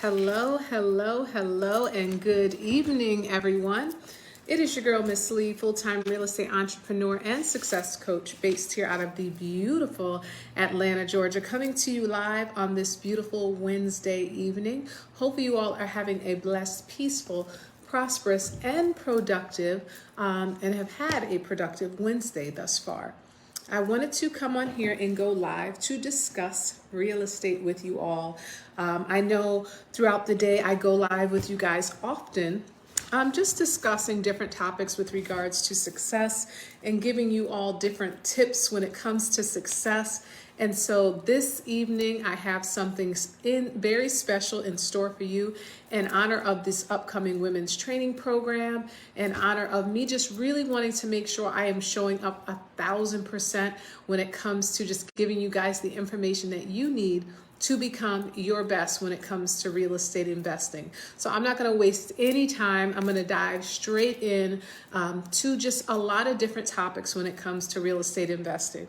Hello, hello, hello, and good evening, everyone. It is your girl, Miss Lee, full-time real estate entrepreneur and success coach based here out of the beautiful Atlanta, Georgia, coming to you live on this beautiful Wednesday evening. Hopefully you all are having a blessed, peaceful, prosperous, and productive, and have had a productive Wednesday thus far. I wanted to come on here and go live to discuss real estate with you all. I know throughout the day I go live with you guys often, just discussing different topics with regards to success and giving you all different tips when it comes to success. And so this evening I have something very special in store for you in honor of this upcoming women's training program, in honor of me just really wanting to make sure I am showing up 1,000% when it comes to just giving you guys the information that you need to become your best when it comes to real estate investing. So I'm not going to waste any time. I'm going to dive straight in to just a lot of different topics when it comes to real estate investing.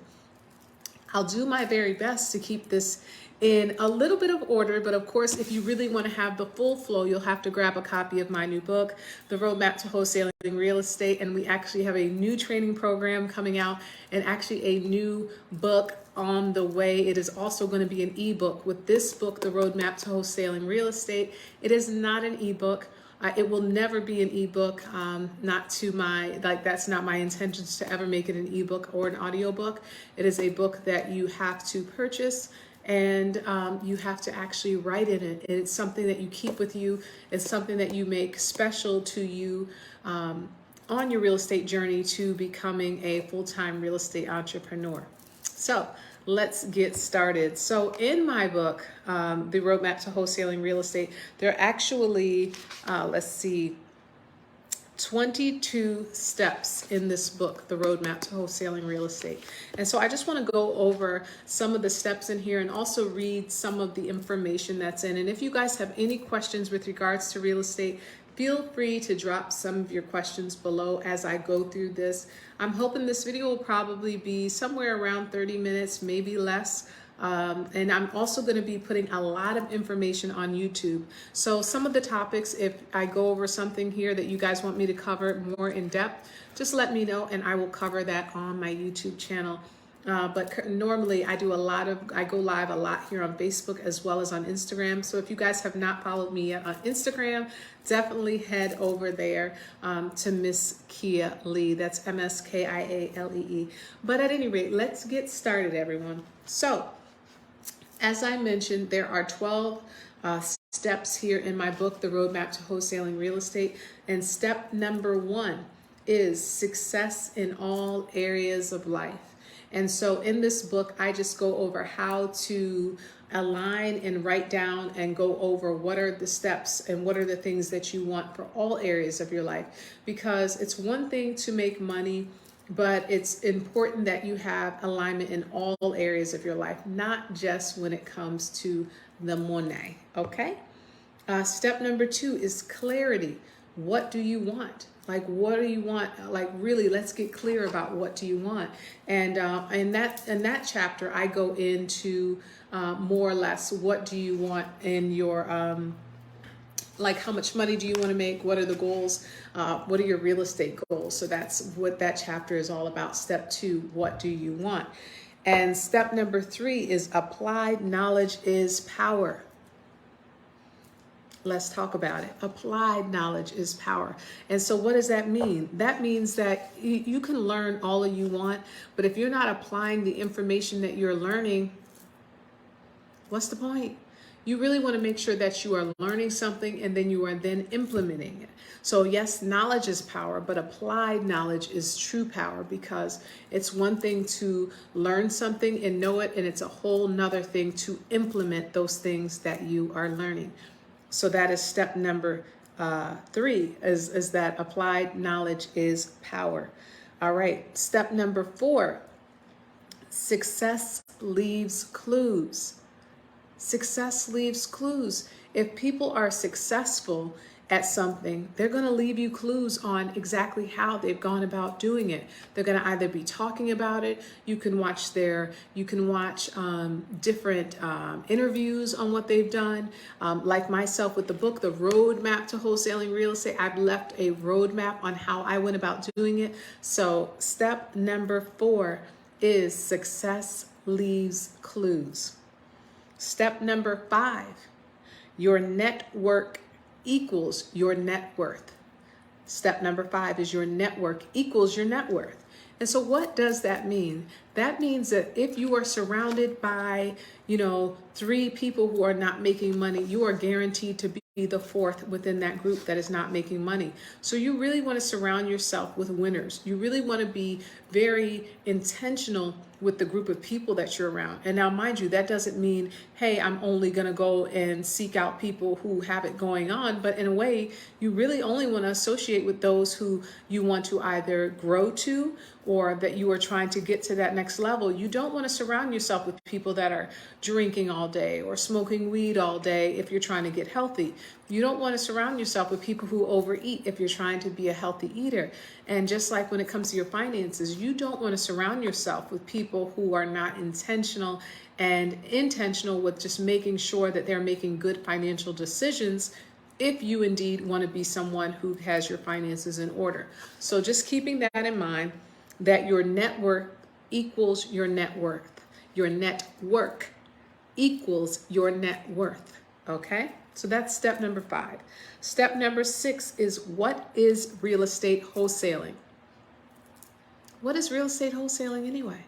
I'll do my very best to keep this in a little bit of order, but of course, if you really want to have the full flow, you'll have to grab a copy of my new book, The Roadmap to Wholesaling Real Estate, and we actually have a new training program coming out and actually a new book on the way. It is also going to be an ebook. With this book, The Roadmap to Wholesaling Real Estate, it is not an ebook. It will never be an ebook, that's not my intentions to ever make it an ebook or an audiobook. It is a book that you have to purchase and you have to actually write in it. It's something that you keep with you. It's something that you make special to you on your real estate journey to becoming a full-time real estate entrepreneur. So let's get started. So in my book, The Roadmap to Wholesaling Real Estate, there are actually, 22 steps in this book, The Roadmap to Wholesaling Real Estate. And so I just want to go over some of the steps in here and also read some of the information that's in. And if you guys have any questions with regards to real estate, feel free to drop some of your questions below as I go through this. I'm hoping this video will probably be somewhere around 30 minutes, maybe less. And I'm also going to be putting a lot of information on YouTube. So some of the topics, if I go over something here that you guys want me to cover more in depth, just let me know and I will cover that on my YouTube channel. But normally I go live a lot here on Facebook as well as on Instagram. So if you guys have not followed me yet on Instagram, definitely head over there to Miss Kia Lee. That's MSKIALEE. But at any rate, let's get started, everyone. So as I mentioned, there are 12 steps here in my book, The Roadmap to Wholesaling Real Estate. And step number 1 is success in all areas of life. And so in this book, I just go over how to align and write down and go over what are the steps and what are the things that you want for all areas of your life. Because it's one thing to make money, but it's important that you have alignment in all areas of your life, not just when it comes to the money, okay? Step number 2 is clarity. What do you want? Like, what do you want? Like, really, let's get clear about what do you want. And in that chapter, I go into more or less what do you want in your like how much money do you want to make? What are the goals? What are your real estate goals? So that's what that chapter is all about. Step 2, what do you want? And step number 3 is applied knowledge is power. Let's talk about it. Applied knowledge is power. And so what does that mean? That means that you can learn all you want, but if you're not applying the information that you're learning, what's the point? You really want to make sure that you are learning something and then you are then implementing it. So yes, knowledge is power, but applied knowledge is true power, because it's one thing to learn something and know it, and it's a whole nother thing to implement those things that you are learning. So that is step number 3, is that applied knowledge is power. All right, step number 4, success leaves clues. Success leaves clues. If people are successful at something, they're going to leave you clues on exactly how they've gone about doing it. They're going to either be talking about it. You can watch different interviews on what they've done. Like myself with the book, The Roadmap to Wholesaling Real Estate, I've left a roadmap on how I went about doing it. So step number 4 is success leaves clues. Step number 5, your network equals your net worth. Step number 5 is your network equals your net worth. And so what does that mean? That means that if you are surrounded by, 3 people who are not making money, you are guaranteed to be the 4th within that group that is not making money. So you really want to surround yourself with winners. You really want to be very intentional with the group of people that you're around. And now, mind you, that doesn't mean, hey, I'm only going to go and seek out people who have it going on. But in a way, you really only want to associate with those who you want to either grow to or that you are trying to get to that next level. You don't want to surround yourself with people that are drinking all day or smoking weed all day if you're trying to get healthy. You don't want to surround yourself with people who overeat if you're trying to be a healthy eater. And just like when it comes to your finances, you don't want to surround yourself with people who are not intentional and intentional with just making sure that they're making good financial decisions if you indeed want to be someone who has your finances in order. So just keeping that in mind, that your network equals your net worth. Your network equals your net worth. Okay? So that's step number 5. Step number 6 is, what is real estate wholesaling? What is real estate wholesaling anyway?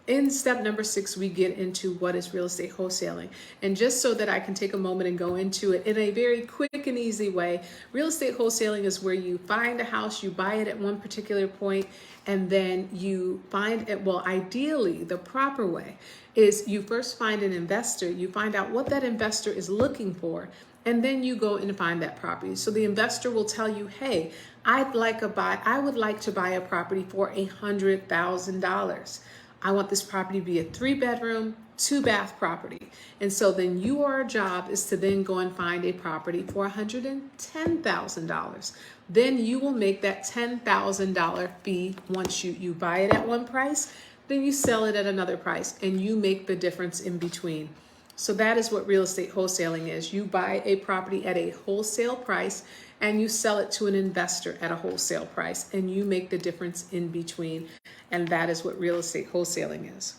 In step number 6, we get into what is real estate wholesaling. And just so that I can take a moment and go into it in a very quick and easy way, real estate wholesaling is where you find a house, you buy it at one particular point, and then you find it, well, ideally, the proper way is you first find an investor, you find out what that investor is looking for, and then you go and find that property. So the investor will tell you, hey, I would like to buy a property for $100,000. I want this property to be a 3-bedroom, 2-bath property. And so then your job is to then go and find a property for $110,000. Then you will make that $10,000 fee once you buy it at one price, then you sell it at another price, and you make the difference in between. So that is what real estate wholesaling is. You buy a property at a wholesale price and you sell it to an investor at a wholesale price, and you make the difference in between. And that is what real estate wholesaling is.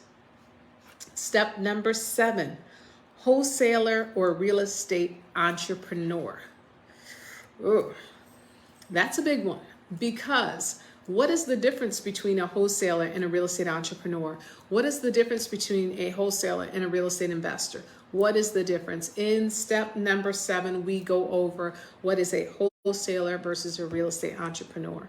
Step number 7, wholesaler or real estate entrepreneur. Ooh, that's a big one, because what is the difference between a wholesaler and a real estate entrepreneur? What is the difference between a wholesaler and a real estate investor? What is the difference? In step number 7, we go over what is a wholesaler versus a real estate entrepreneur.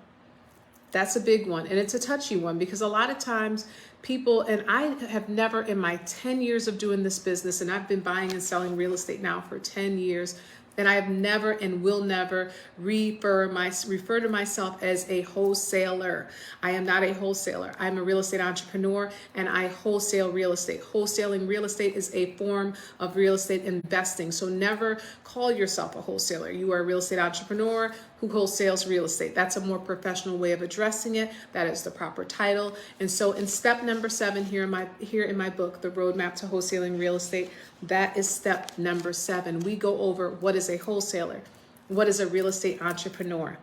That's a big one, and it's a touchy one, because a lot of times people, and I have never in my 10 years of doing this business, and I've been buying and selling real estate now for 10 years, and I have never and will never refer to myself as a wholesaler. I am not a wholesaler. I'm a real estate entrepreneur, and I wholesale real estate. Wholesaling real estate is a form of real estate investing. So never call yourself a wholesaler. You are a real estate entrepreneur who wholesales real estate. That's a more professional way of addressing it. That is the proper title. And so in step number 7 here in my book, The Roadmap to Wholesaling Real Estate, that is step number 7. We go over what is a wholesaler, what is a real estate entrepreneur.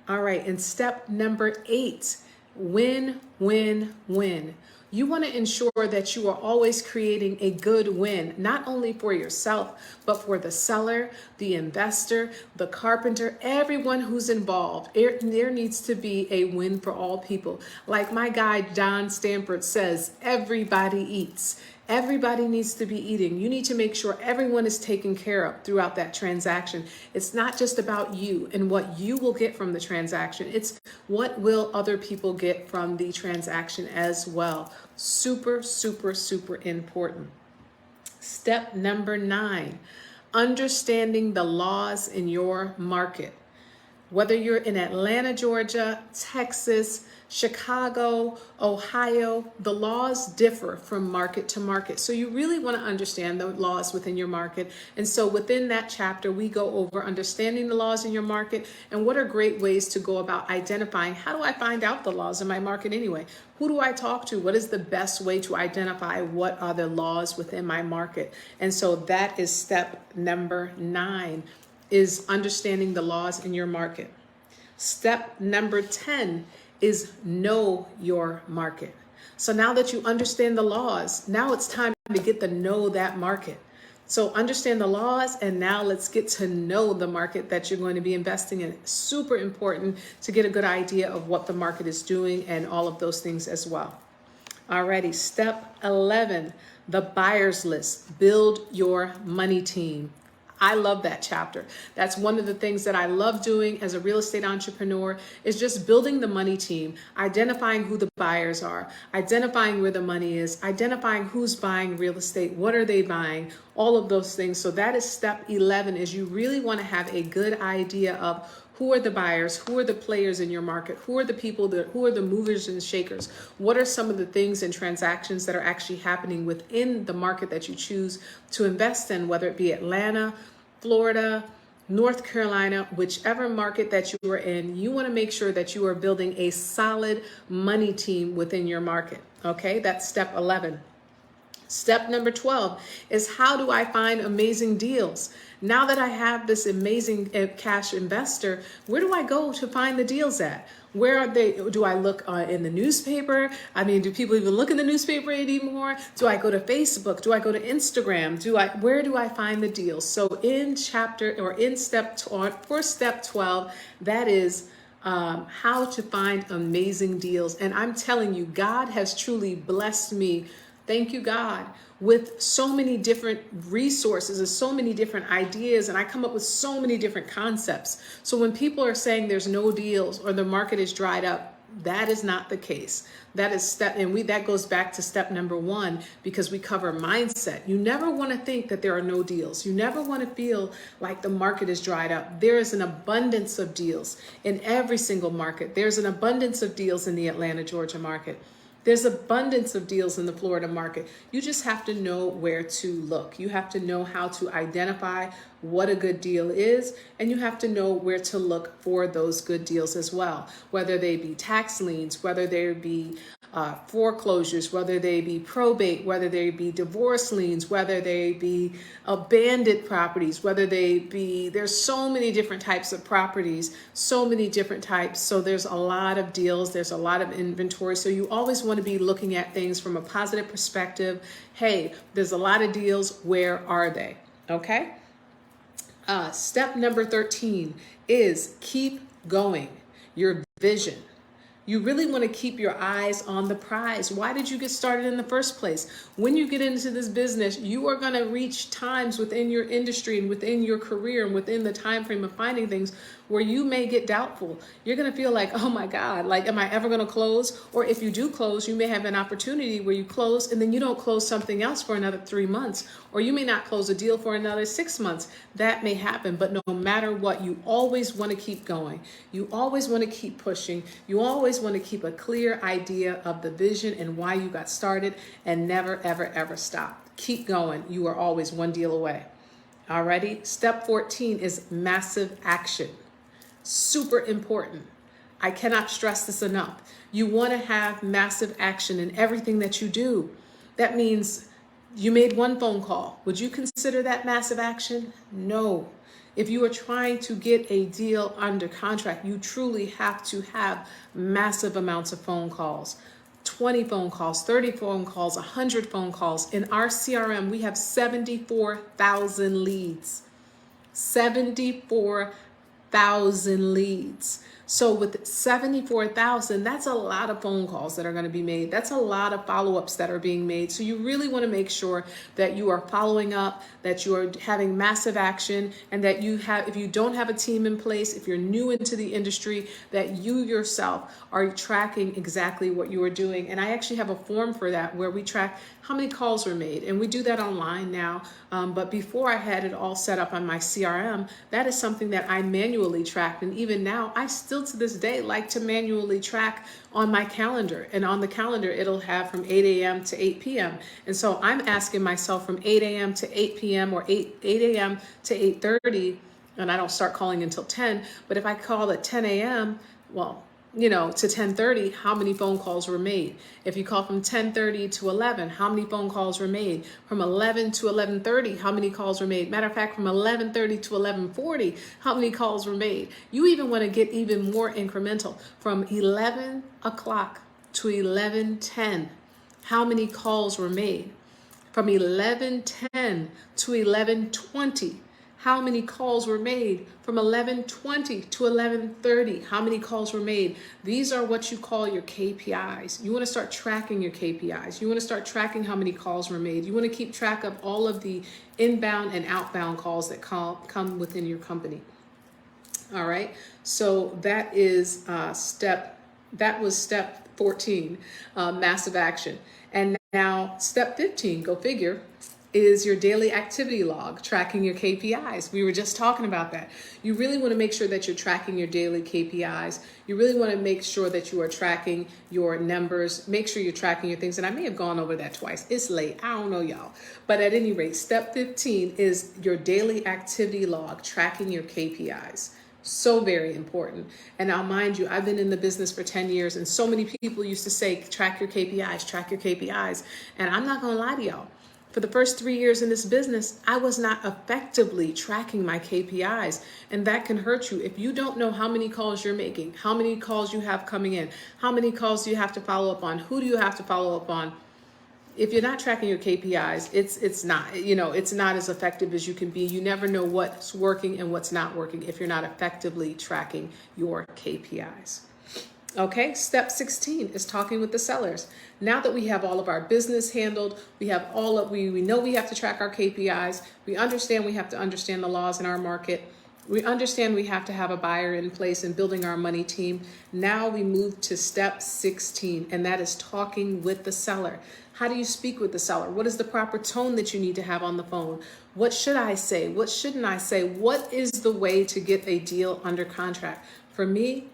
All right, and step number 8, win, win, win. You want to ensure that you are always creating a good win, not only for yourself, but for the seller, the investor, the carpenter, everyone who's involved. There needs to be a win for all people. Like my guy, John Stanford, says, everybody eats. Everybody needs to be eating. You need to make sure everyone is taken care of throughout that transaction. It's not just about you and what you will get from the transaction. It's what will other people get from the transaction as well. Super, super, super important. Step number 9, understanding the laws in your market. Whether you're in Atlanta, Georgia, Texas, Chicago, Ohio, the laws differ from market to market. So you really want to understand the laws within your market. And so within that chapter, we go over understanding the laws in your market and what are great ways to go about identifying, how do I find out the laws in my market anyway? Who do I talk to? What is the best way to identify what are the laws within my market? And so that is step number 9, is understanding the laws in your market. Step number 10 is know your market. So now that you understand the laws, now it's time to get to know that market. So understand the laws, and now let's get to know the market that you're going to be investing in. Super important to get a good idea of what the market is doing and all of those things as well. Alrighty, step 11, the buyer's list. Build your money team. I love that chapter. That's one of the things that I love doing as a real estate entrepreneur, is just building the money team, identifying who the buyers are, identifying where the money is, identifying who's buying real estate, what are they buying, all of those things. So that is step 11, is you really want to have a good idea of who are the buyers, who are the players in your market, who are the people who are the movers and shakers, what are some of the things and transactions that are actually happening within the market that you choose to invest in, whether it be Atlanta, Florida, North Carolina, whichever market that you are in. You want to make sure that you are building a solid money team within your market. Okay, that's step 11. Step number 12 is, how do I find amazing deals? Now that I have this amazing cash investor, where do I go to find the deals at? Where are they? Do I look in the newspaper? I mean, do people even look in the newspaper anymore? Do I go to Facebook? Do I go to Instagram? Where do I find the deals? So in step 12, that is how to find amazing deals. And I'm telling you, God has truly blessed me. Thank you, God, with so many different resources and so many different ideas. And I come up with so many different concepts. So when people are saying there's no deals or the market is dried up, that is not the case. That is that goes back to step number 1, because we cover mindset. You never want to think that there are no deals. You never want to feel like the market is dried up. There is an abundance of deals in every single market. There's an abundance of deals in the Atlanta, Georgia market. There's abundance of deals in the Florida market. You just have to know where to look. You have to know how to identify what a good deal is, and you have to know where to look for those good deals as well, whether they be tax liens, whether they be foreclosures, whether they be probate, whether they be divorce liens, whether they be abandoned properties, there's so many different types of properties, so many different types. So there's a lot of deals, there's a lot of inventory. So you always want to be looking at things from a positive perspective. Hey, there's a lot of deals. Where are they? Okay. Step number 13 is keep going. Your vision. You really want to keep your eyes on the prize. Why did you get started in the first place? When you get into this business, you are going to reach times within your industry and within your career and within the time frame of finding things where you may get doubtful. You're going to feel like, oh my God, like, am I ever going to close? Or if you do close, you may have an opportunity where you close and then you don't close something else for another 3 months, or you may not close a deal for another 6 months. That may happen, but no matter what, you always want to keep going. You always want to keep pushing. You always want to keep a clear idea of the vision and why you got started, and never, ever, ever stop. Keep going. You are always one deal away. Alrighty. Step 14 is massive action. Super important. I cannot stress this enough. You want to have massive action in everything that you do. That means you made one phone call. Would you consider that massive action? No. If you are trying to get a deal under contract, you truly have to have massive amounts of phone calls. 20 phone calls, 30 phone calls, 100 phone calls. In our CRM, we have 74,000 leads. 74,000 leads. So with 74,000, that's a lot of phone calls that are going to be made. That's a lot of follow-ups that are being made. So you really want to make sure that you are following up, that you are having massive action, and that you have, if you don't have a team in place, if you're new into the industry, that you yourself are tracking exactly what you are doing. And I actually have a form for that where we track how many calls were made. And we do that online now. But before I had it all set up on my CRM, that is something that I manually tracked. And even now, I still still to this day like to manually track on my calendar. And on the calendar, it'll have from 8 a.m. to 8 p.m. And so I'm asking myself from 8 a.m. to 8 p.m. or 8 a.m. to 8:30, and I don't start calling until 10. But if I call at 10 a.m., well, to 10:30, how many phone calls were made? If you call from 10:30 to 11, how many phone calls were made? From 11 to 11:30, how many calls were made? Matter of fact, from 11:30 to 11:40, how many calls were made? You even want to get even more incremental. From 11 o'clock to 11:10, how many calls were made? From 11:10 to 11:20, how many calls were made? From 11:20 to 11:30, how many calls were made? These are what you call your KPIs. You want to start tracking your KPIs. You want to start tracking how many calls were made. You want to keep track of all of the inbound and outbound calls that come within your company. All right. So that is step 14, massive action. And now step 15, go figure, is your daily activity log, tracking your KPIs. We were just talking about that. You really want to make sure that you're tracking your daily KPIs. You really want to make sure that you are tracking your numbers. Make sure you're tracking your things. And I may have gone over that twice. It's late. I don't know, y'all. But at any rate, step 15 is your daily activity log, tracking your KPIs. So very important. And now, mind you, I've been in the business for 10 years, and so many people used to say, track your KPIs, track your KPIs. And I'm not going to lie to y'all. For the first 3 years in this business, I was not effectively tracking my KPIs. And that can hurt you. If you don't know how many calls you're making, how many calls you have coming in, how many calls do you have to follow up on, who do you have to follow up on? If you're not tracking your KPIs, it's not as effective as you can be. You never know what's working and what's not working if you're not effectively tracking your KPIs. Okay, step 16 is talking with the sellers. Now that we have all of our business handled, we have we know we have to track our KPIs. We understand we have to understand the laws in our market. We understand we have to have a buyer in place and building our money team. Now we move to step 16, and that is talking with the seller. How do you speak with the seller? What is the proper tone that you need to have on the phone? What should I say? What shouldn't I say? What is the way to get a deal under contract? For me,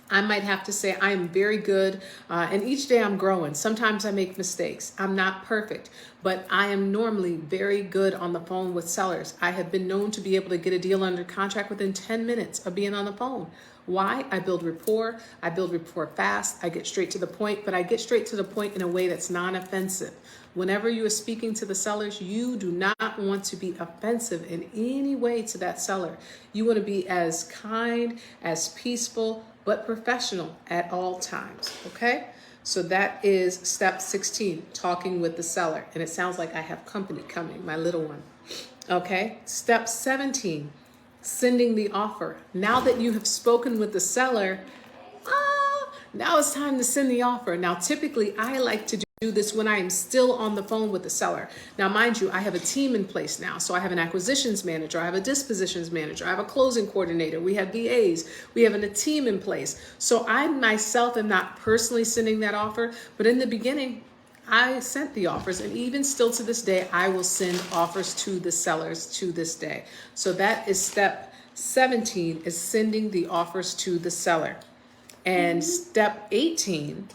I might have to say I am very good, and each day I'm growing. Sometimes I make mistakes. I'm not perfect, but I am normally very good on the phone with sellers. I have been known to be able to get a deal under contract within 10 minutes of being on the phone. Why? I build rapport. I build rapport fast. I get straight to the point, but I get straight to the point in a way that's non-offensive. Whenever you are speaking to the sellers, you do not want to be offensive in any way to that seller. You want to be as kind, as peaceful, but professional at all times, okay? So that is step 16, talking with the seller. And it sounds like I have company coming, my little one. Okay, step 17, sending the offer. Now that you have spoken with the seller, now it's time to send the offer. Now, typically, I like to do this when I am still on the phone with the seller. Now, mind you, I have a team in place now. So I have an acquisitions manager, I have a dispositions manager, I have a closing coordinator, we have VAs, we have a team in place. So I myself am not personally sending that offer, but in the beginning, I sent the offers, and even still to this day, I will send offers to the sellers to this day. So that is step 17, is sending the offers to the seller. And step 18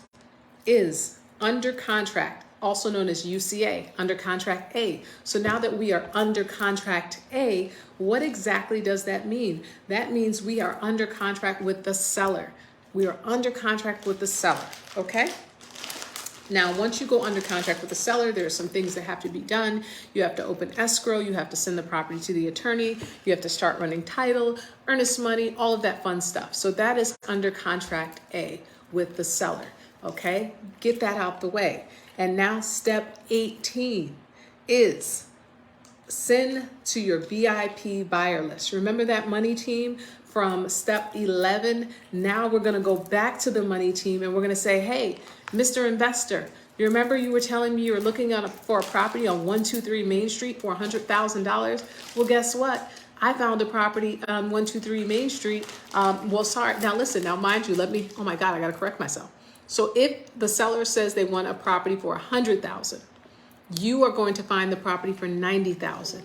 is under contract, also known as UCA, under contract A. So now that we are under contract A, what exactly does that mean? That means we are under contract with the seller. We are under contract with the seller, okay? Now, once you go under contract with the seller, there are some things that have to be done. You have to open escrow, you have to send the property to the attorney, you have to start running title, earnest money, all of that fun stuff. So that is under contract A with the seller, okay? Get that out the way. And now step 18 is send to your VIP buyer list. Remember that money team from step 11? Now we're gonna go back to the money team and we're gonna say, hey, Mr. Investor, you remember you were telling me you were looking for a property on 123 Main Street for $100,000? Well, guess what? I found a property on 123 Main Street. Now listen, now mind you, oh my God, I gotta correct myself. So if the seller says they want a property for $100,000, you are going to find the property for $90,000.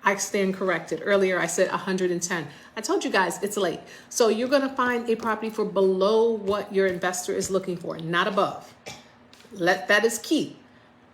I stand corrected. Earlier I said 110. I told you guys it's late. So you're going to find a property for below what your investor is looking for, not above. That is key.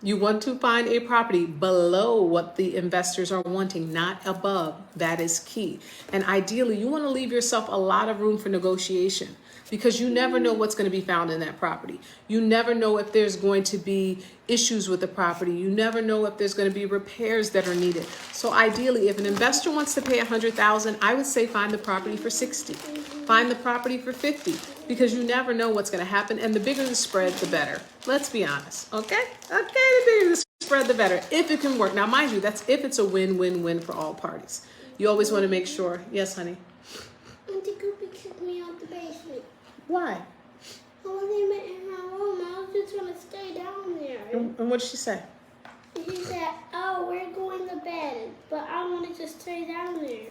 You want to find a property below what the investors are wanting, not above. That is key. And ideally, you want to leave yourself a lot of room for negotiation, because you never know what's going to be found in that property. You never know if there's going to be issues with the property. You never know if there's going to be repairs that are needed. So ideally, if an investor wants to pay $100,000, I would say find the property for 60. Find the property for 50, because you never know what's going to happen. And the bigger the spread, the better. Let's be honest. Okay? The bigger the spread, the better. If it can work. Now, mind you, that's if it's a win-win-win for all parties. You always want to make sure. Yes, honey? Auntie Goopy kicked me out the basement. Why? I wasn't even in her room. I was just going to stay down there. And what did she say? She said, oh, we're going to bed. But I wanted to stay down there.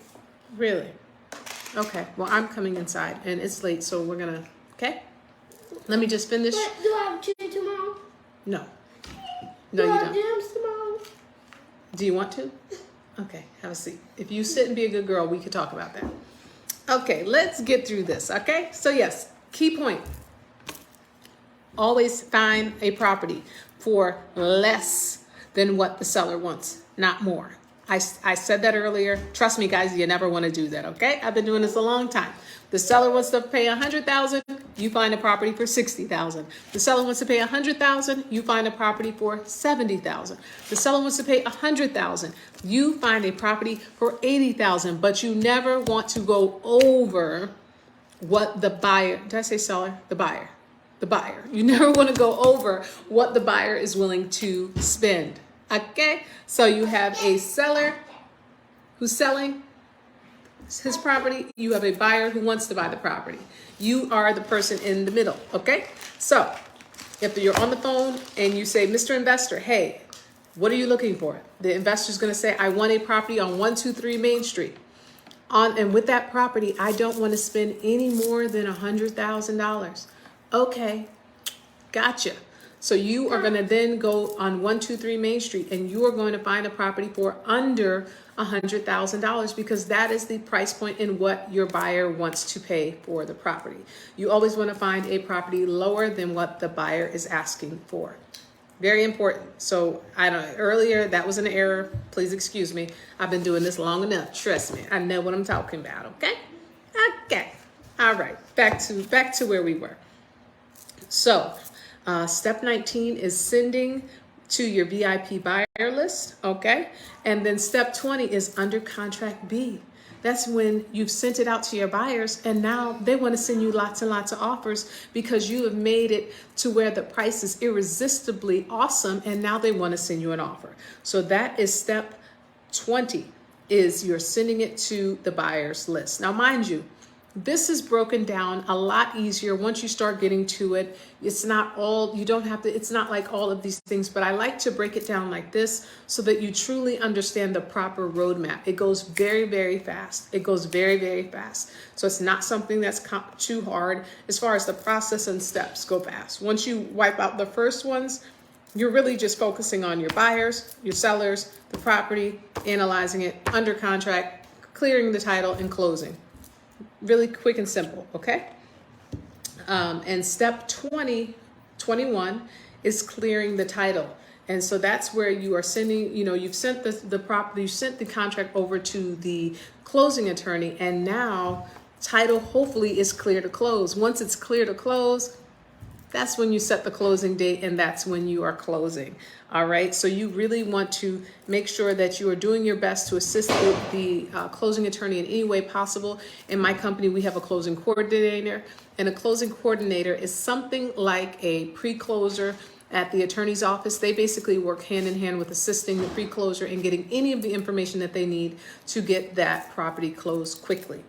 Really? Okay. Well, I'm coming inside, and it's late, so we're going to, okay? Let me just finish. But do I have gym tomorrow? No. No, you Do I have don't. gyms tomorrow? Do you want to? Okay, have a seat. If you sit and be a good girl, we could talk about that. Okay, let's get through this, okay? So yes, key point. Always find a property for less than what the seller wants, not more. I said that earlier. Trust me, guys, you never want to do that, okay? I've been doing this a long time. The seller wants to pay $100,000, you find a property for $60,000. The seller wants to pay $100,000, you find a property for $70,000. The seller wants to pay $100,000, you find a property for $80,000. But you never want to go over what the buyer. Did I say seller? The buyer. The buyer. You never want to go over what the buyer is willing to spend. Okay, so you have a seller who's selling his property. You have a buyer who wants to buy the property. You are the person in the middle, okay? So if you're on the phone and you say, Mr. Investor, hey, what are you looking for? The investor's going to say, I want a property on 123 Main Street. And with that property, I don't want to spend any more than $100,000. Okay, gotcha. So you are going to then go on 123 Main Street, and you are going to find a property for under $100,000, because that is the price point in what your buyer wants to pay for the property. You always want to find a property lower than what the buyer is asking for. Very important. So I don't. Earlier that was an error. Please excuse me. I've been doing this long enough. Trust me. I know what I'm talking about. Okay. Okay. All right. Back to where we were. So. Step 19 is sending to your VIP buyer list, okay? And then step 20 is under contract B. That's when you've sent it out to your buyers, and now they want to send you lots and lots of offers, because you have made it to where the price is irresistibly awesome, and now they want to send you an offer. So that is step 20, is you're sending it to the buyer's list. Now, mind you, this is broken down a lot easier once you start getting to it. It's not all, you don't have to, it's not like all of these things, but I like to break it down like this so that you truly understand the proper roadmap. It goes very, very fast. It goes very, very fast. So it's not something that's too hard. As far as the process and steps go fast. Once you wipe out the first ones, you're really just focusing on your buyers, your sellers, the property, analyzing it, under contract, clearing the title, and closing. Really quick and simple, okay? And step 21 is clearing the title. And so that's where you are sending, you've sent the property, you sent the contract over to the closing attorney, and now title hopefully is clear to close. Once it's clear to close, that's when you set the closing date, and that's when you are closing. All right. So you really want to make sure that you are doing your best to assist the closing attorney in any way possible. In my company, we have a closing coordinator, and a closing coordinator is something like a pre-closer at the attorney's office. They basically work hand in hand with assisting the pre-closer and getting any of the information that they need to get that property closed quickly.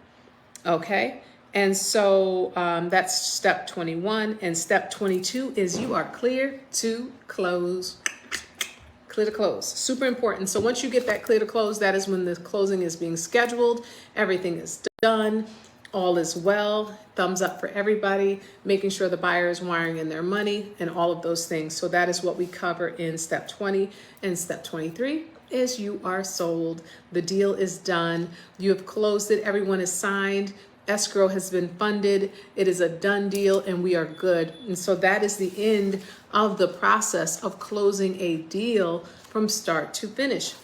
Okay. And so that's step 21. And step 22 is you are clear to close. Clear to close. Super important. So once you get that clear to close, that is when the closing is being scheduled. Everything is done. All is well. Thumbs up for everybody. Making sure the buyer is wiring in their money and all of those things. So that is what we cover in step 20 and step 23. is you are sold. The deal is done. You have closed it. Everyone is signed. Escrow has been funded. It is a done deal and we are good. And so that is the end of the process of closing a deal from start to finish.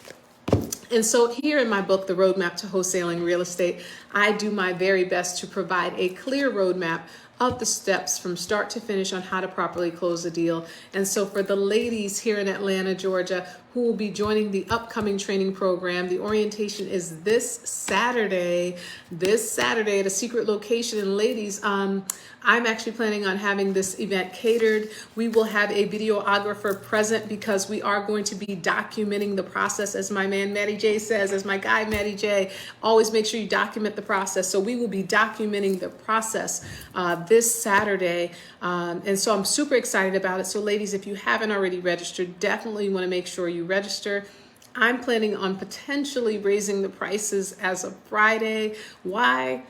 And so here in my book, The Roadmap to Wholesaling Real Estate, I do my very best to provide a clear roadmap of the steps from start to finish on how to properly close a deal. And so for the ladies here in Atlanta, Georgia, who will be joining the upcoming training program, the orientation is this Saturday at a secret location. And ladies, I'm actually planning on having this event catered. We will have a videographer present because we are going to be documenting the process, as my man Matty J says, as my guy Matty J, always make sure you document the process. So we will be documenting the process this Saturday. And so I'm super excited about it. So ladies, if you haven't already registered, definitely want to make sure you register. I'm planning on potentially raising the prices as of Friday. Why?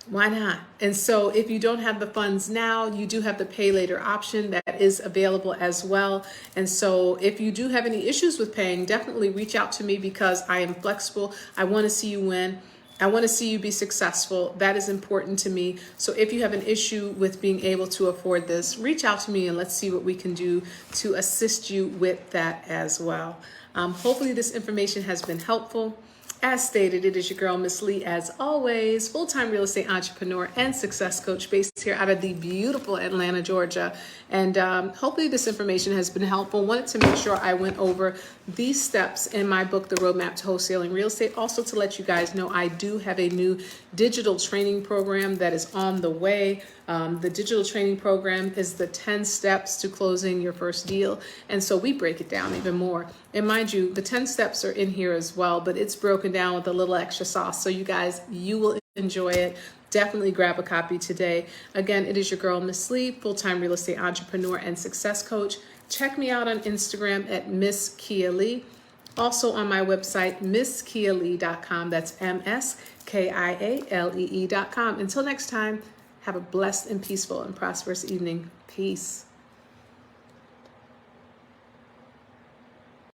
Why not? And so if you don't have the funds now, you do have the pay later option that is available as well. And so if you do have any issues with paying, definitely reach out to me because I am flexible. I want to see you win. I want to see you be successful. That is important to me. So if you have an issue with being able to afford this, reach out to me and let's see what we can do to assist you with that as well. Hopefully this information has been helpful. As stated, it is your girl, Miss Lee, as always, full-time real estate entrepreneur and success coach based here out of the beautiful Atlanta, Georgia. And hopefully this information has been helpful. Wanted to make sure I went over these steps in my book, The Roadmap to Wholesaling Real Estate. Also to let you guys know, I do have a new digital training program that is on the way. The digital training program is the 10 steps to closing your first deal. And so we break it down even more. And mind you, the 10 steps are in here as well, but it's broken down with a little extra sauce. So you guys, you will enjoy it. Definitely grab a copy today. Again, it is your girl, Miss Lee, full-time real estate entrepreneur and success coach. Check me out on Instagram at Miss Kia Lee. Also on my website, misskialee.com. That's MSKIALEE.com. Until next time, have a blessed and peaceful and prosperous evening. Peace.